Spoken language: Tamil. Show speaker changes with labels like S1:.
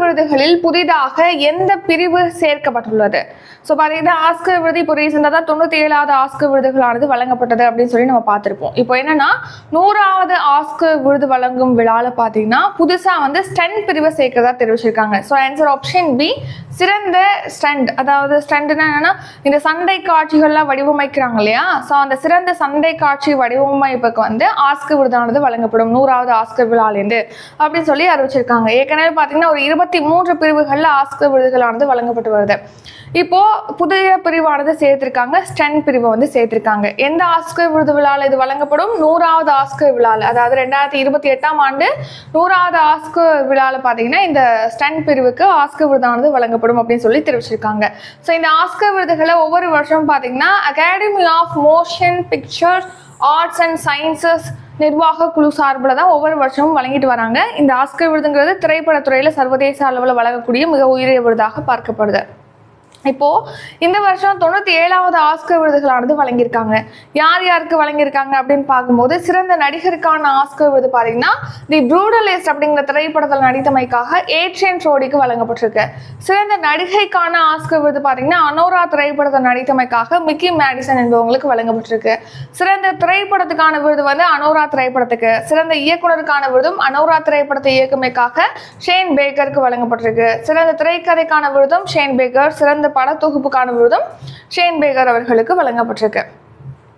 S1: விருதுகளில் புதிதாக எந்த பிரிவு சேர்க்கப்பட்டுள்ளது? ஸோ பார்த்தீங்கன்னா ஆஸ்கர் விருது இப்போ ரீசெண்டாக தான் 97வது ஆஸ்கர் விருதுகளானது வழங்கப்பட்டது அப்படின்னு சொல்லி நம்ம பார்த்துருப்போம். இப்போ என்னன்னா 100வது ஆஸ்கர் விருது வழங்கும் விழாவில் பார்த்தீங்கன்னா புதுசாக வந்து ஸ்டண்ட் பிரிவை சேர்க்கிறதா தெரிவிச்சிருக்காங்க. ஸோ ஆன்சர் ஆப்ஷன் பி, சிறந்த ஸ்டண்ட். அதாவது ஸ்டண்ட்னா என்னன்னா இந்த சண்டை காட்சிகள்லாம் வடிவமைக்கிறாங்க இல்லையா, ஸோ அந்த சிறந்த சண்டை காட்சி வடிவமைப்புக்கு வந்து ஆஸ்கர் விருதானது வழங்கப்படும் 100வது ஆஸ்கர் விழாலேருந்து அப்படின்னு சொல்லி அறிவிச்சிருக்காங்க. ஏற்கனவே பார்த்தீங்கன்னா ஒரு 23 பிரிவுகளில் ஆஸ்கர் விருதுகளானது வழங்கப்பட்டு வருது. இப்போ புதிய பிரிவானது சேர்த்திருக்காங்க, ஸ்டண்ட் பிரிவை வந்து சேர்த்திருக்காங்க. எந்த ஆஸ்கர் விருது விழாவில் இது வழங்கப்படும்? 100வது ஆஸ்கர் விழாவில், அதாவது 2028ஆம் ஆண்டு 100வது ஆஸ்கர் விழாவில் பார்த்தீங்கன்னா இந்த ஸ்டண்ட் பிரிவுக்கு ஆஸ்கர் விருதானது வழங்கப்படும் அப்படின்னு சொல்லி தெரிவிச்சிருக்காங்க. ஸோ இந்த ஆஸ்கர் விருதுகளை ஒவ்வொரு வருஷமும் பார்த்தீங்கன்னா Academy of Motion Picture Arts and Sciences நிர்வாக குழு சார்பில் தான் ஒவ்வொரு வருஷமும் வழங்கிட்டு வராங்க. இந்த ஆஸ்கர் விருதுங்கிறது திரைப்படத்துறையில் சர்வதேச அளவில் வழங்கக்கூடிய மிக உயரிய விருதாக பார்க்கப்படுது. இப்போ இந்த வருஷம் 97வது ஆஸ்கர் விருதுகளானது வழங்கியிருக்காங்க. யார் யாருக்கு வழங்கியிருக்காங்க அப்படின்னு பார்க்கும்போது சிறந்த நடிகருக்கான ஆஸ்கர் விருது பார்த்தீங்கன்னா தி ப்ரூட்டலிஸ்ட் அப்படிங்கிற திரைப்படத்தில் நடித்தமைக்காக ஏட்ரியன் ப்ரோடிக்கு வழங்கப்பட்டிருக்கு. சிறந்த நடிகைக்கான ஆஸ்கர் விருது பார்த்தீங்கன்னா அனோரா திரைப்படத்தில் நடித்தமைக்காக மிக்கி மேடிசன் என்பவங்களுக்கு வழங்கப்பட்டிருக்கு. சிறந்த திரைப்படத்துக்கான விருது வந்து அனோரா திரைப்படத்துக்கு. சிறந்த இயக்குனருக்கான விருதும் அனோரா திரைப்படத்தை இயக்குமைக்காக ஷேன் பேக்கருக்கு வழங்கப்பட்டிருக்கு. சிறந்த திரைக்கதைக்கான விருதும் ஷேன் பேக்கர், சிறந்த பட தொகுப்புக்கான விருதும் ஷேன் பேக்கர் அவர்களுக்கு வழங்கப்பட்டிருக்கு.